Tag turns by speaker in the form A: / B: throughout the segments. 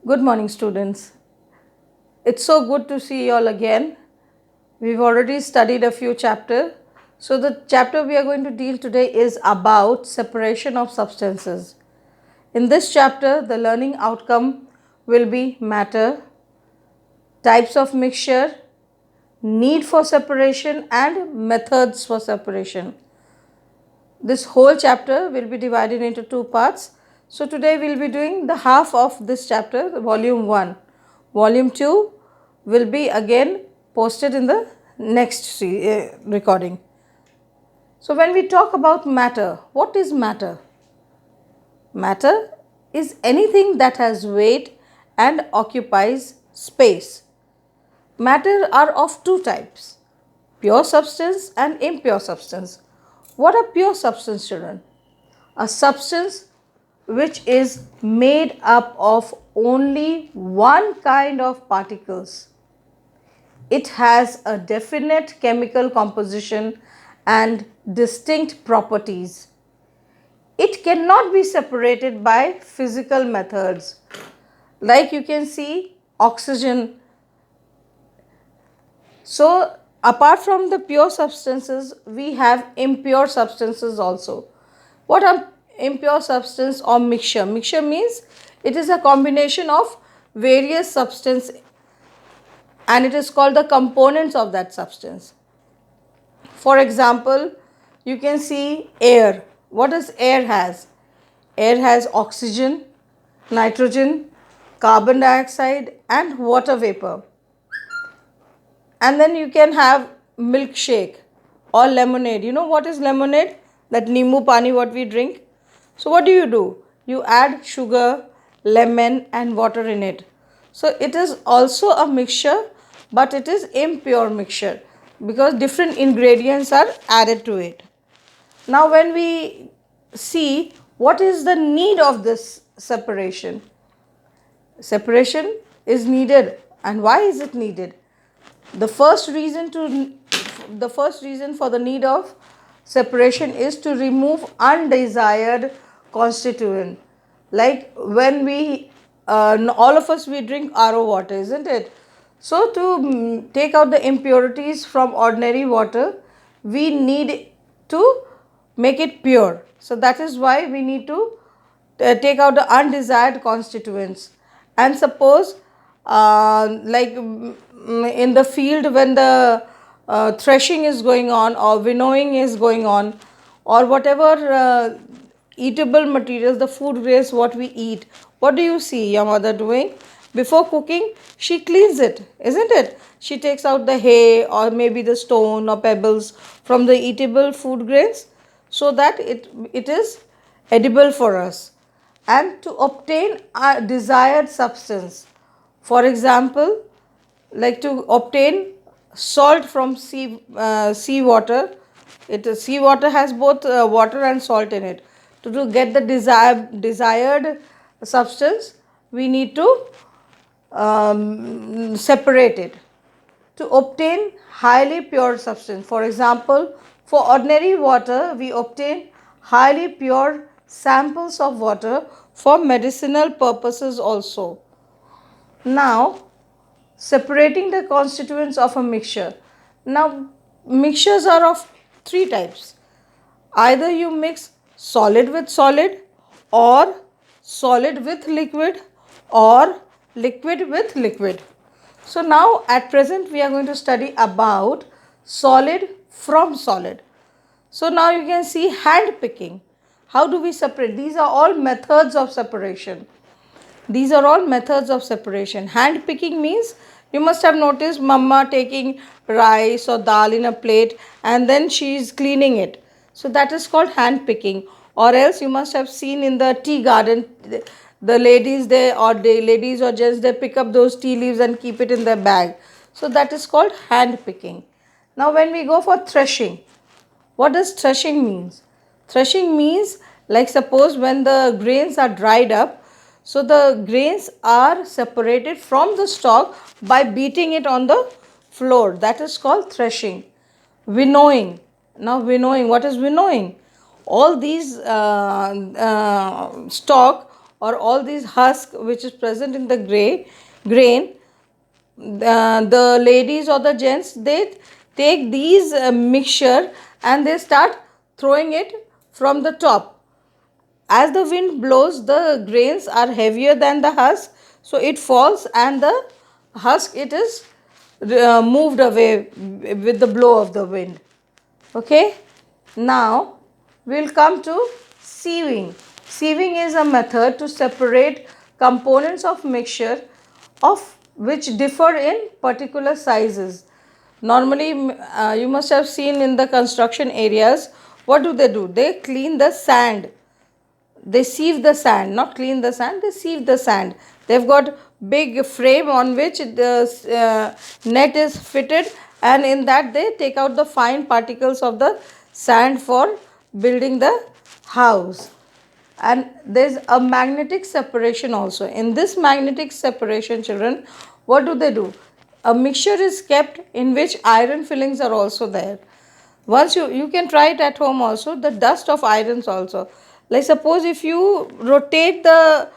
A: Good morning, students. It's so good to see you all again. We've already studied a few chapters. So, the chapter we are going to deal today is about separation of substances. In this chapter, the learning outcome will be matter, types of mixture, need for separation, and methods for separation. This whole chapter will be divided into two parts. So, today we will be doing the half of this chapter, volume 1. Volume 2 will be again posted in the next recording. So, when we talk about matter, what is matter? Matter is anything that has weight and occupies space. Matter are of two types, pure substance and impure substance. What are pure substance, children? A substance which is made up of only one kind of particles. It has a definite chemical composition and distinct properties. It cannot be separated by physical methods. Like you can see oxygen. So, apart from the pure substances, we have impure substances also. What are impure substance or mixture? Mixture means it is a combination of various substance and it is called the components of that substance. For example, you can see air. What does air has? Air has oxygen, nitrogen, carbon dioxide and water vapor. And then you can have milkshake or lemonade. You know what is lemonade? That nimbu pani what we drink. So what do? You add sugar, lemon and water in it. So it is also a mixture, but it is impure mixture because different ingredients are added to it. Now when we see what is the need of this separation? Separation is needed, and why is it needed? The first reason for the need of separation is to remove undesired constituent. Like when we all of us we drink RO water, isn't it? So to take out the impurities from ordinary water, we need to make it pure. So that is why we need to take out the undesired constituents. And suppose in the field when the threshing is going on or winnowing is going on, or whatever eatable materials, the food grains what we eat, what do you see your mother doing? Before cooking, she cleans it, isn't it? She takes out the hay or maybe the stone or pebbles from the eatable food grains so that it is edible for us. And to obtain a desired substance, for example, like to obtain salt from sea water. Sea water has both water and salt in it. To get the desired substance, we need to separate it. To obtain highly pure substance, for example, for ordinary water, we obtain highly pure samples of water for medicinal purposes also. Now, separating the constituents of a mixture. Now, mixtures are of three types. Either you mix solid with solid, or solid with liquid, or liquid with liquid. So now at present we are going to study about solid from solid. So now you can see hand picking. How do we separate? These are all methods of separation. These are all methods of separation. Hand picking means you must have noticed mama taking rice or dal in a plate and then she is cleaning it. So that is called hand picking. Or else you must have seen in the tea garden, the ladies or gents, they pick up those tea leaves and keep it in their bag. So that is called hand picking. Now when we go for threshing, what does threshing means? Threshing means, like suppose when the grains are dried up, so the grains are separated from the stalk by beating it on the floor. That is called threshing. Winnowing. Now winnowing, what is winnowing? All these stalk or all these husk which is present in the grain, the ladies or the gents, they take these mixture and they start throwing it from the top. As the wind blows, the grains are heavier than the husk, so it falls and the husk, it is moved away with the blow of the wind. Okay, now we'll come to sieving. Sieving is a method to separate components of mixture of which differ in particular sizes. Normally, you must have seen in the construction areas, what do? They clean the sand. They sieve the sand, not clean the sand, they sieve the sand. They've got big frame on which the net is fitted, and in that they take out the fine particles of the sand for building the house. And there's a magnetic separation also. In this magnetic separation, children, what do? A mixture is kept in which iron fillings are also there. Once you can try it at home also, the dust of irons also. Like suppose if you rotate the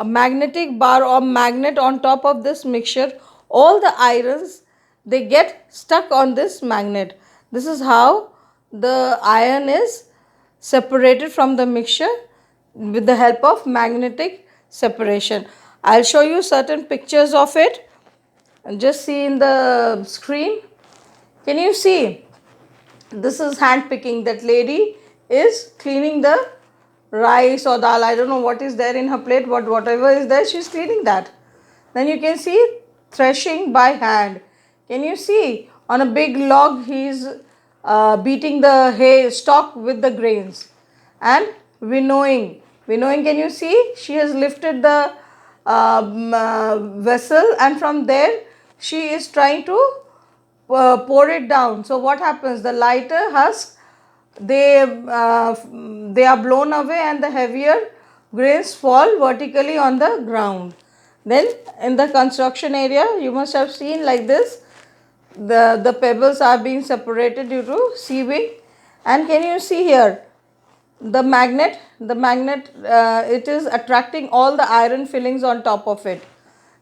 A: magnetic bar or magnet on top of this mixture, all the irons, they get stuck on this magnet. This is how the iron is separated from the mixture with the help of magnetic separation. I'll show you certain pictures of it. Just see in the screen. Can you see? This is hand picking. That lady is cleaning the rice or dal. I don't know what is there in her plate, but whatever is there, she's cleaning that. Then you can see threshing by hand. Can you see? On a big log, he's beating the hay stalk with the grains. And winnowing. Winnowing, can you see? She has lifted the vessel, and from there she is trying to pour it down. So what happens? The lighter husk, they are blown away and the heavier grains fall vertically on the ground. Then in the construction area, you must have seen like this, the pebbles are being separated due to sieving. And can you see here, the magnet, it is attracting all the iron fillings on top of it.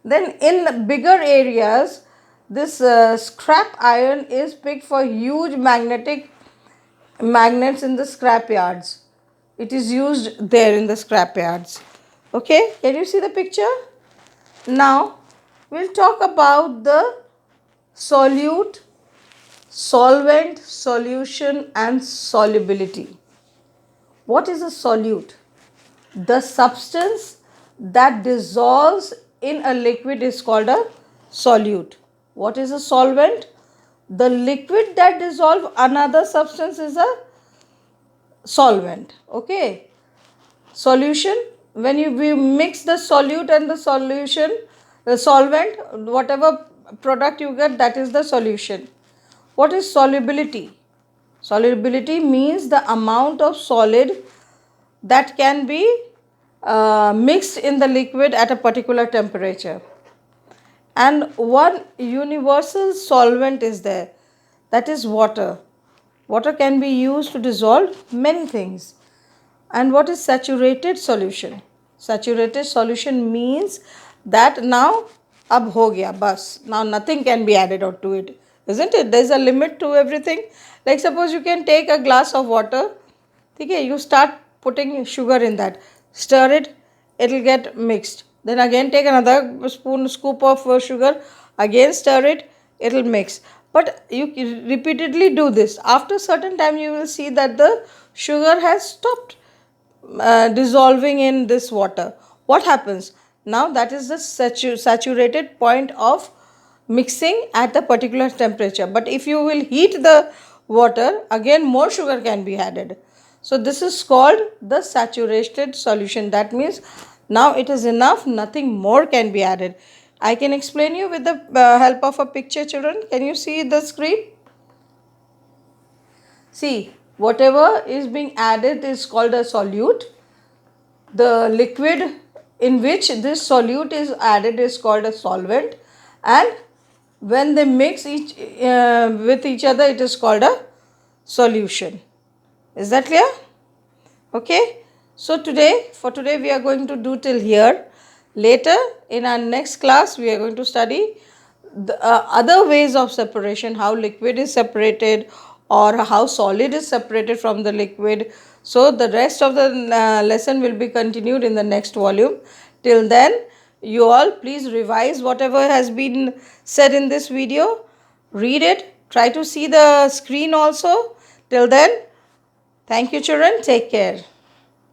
A: Then in bigger areas, this scrap iron is picked for huge magnets in the scrap yards. It is used there in the scrap yards. Okay, can you see the picture? Now we'll talk about the solute, solvent, solution and solubility. What is a solute? The substance that dissolves in a liquid is called a solute. What is a solvent? The liquid that dissolves another substance is a solvent. Okay. Solution, when we mix the solute and the solution, the solvent, whatever product you get, that is the solution. What is solubility? Solubility means the amount of solid that can be mixed in the liquid at a particular temperature. And one universal solvent is there, that is water. Water can be used to dissolve many things. And what is saturated solution? Saturated solution means that now ab ho gaya, bas, now nothing can be added on to it, isn't it? There is a limit to everything. Like suppose you can take a glass of water, okay, you start putting sugar in that, stir it, it will get mixed. Then again take another scoop of sugar, again stir it, it will mix. But you repeatedly do this. After certain time you will see that the sugar has stopped dissolving in this water. What happens? Now that is the saturated point of mixing at a particular temperature. But if you will heat the water, again more sugar can be added. So this is called the saturated solution. That means now it is enough, nothing more can be added. I can explain you with the help of a picture, children. Can you see the screen? See, whatever is being added is called a solute. The liquid in which this solute is added is called a solvent. And when they mix with each other, it is called a solution. Is that clear? Okay. So for today we are going to do till here. Later in our next class we are going to study the other ways of separation, how liquid is separated or how solid is separated from the liquid. So the rest of the lesson will be continued in the next volume. Till then, you all please revise whatever has been said in this video. Read it. Try to see the screen also. Till then, thank you children. Take care.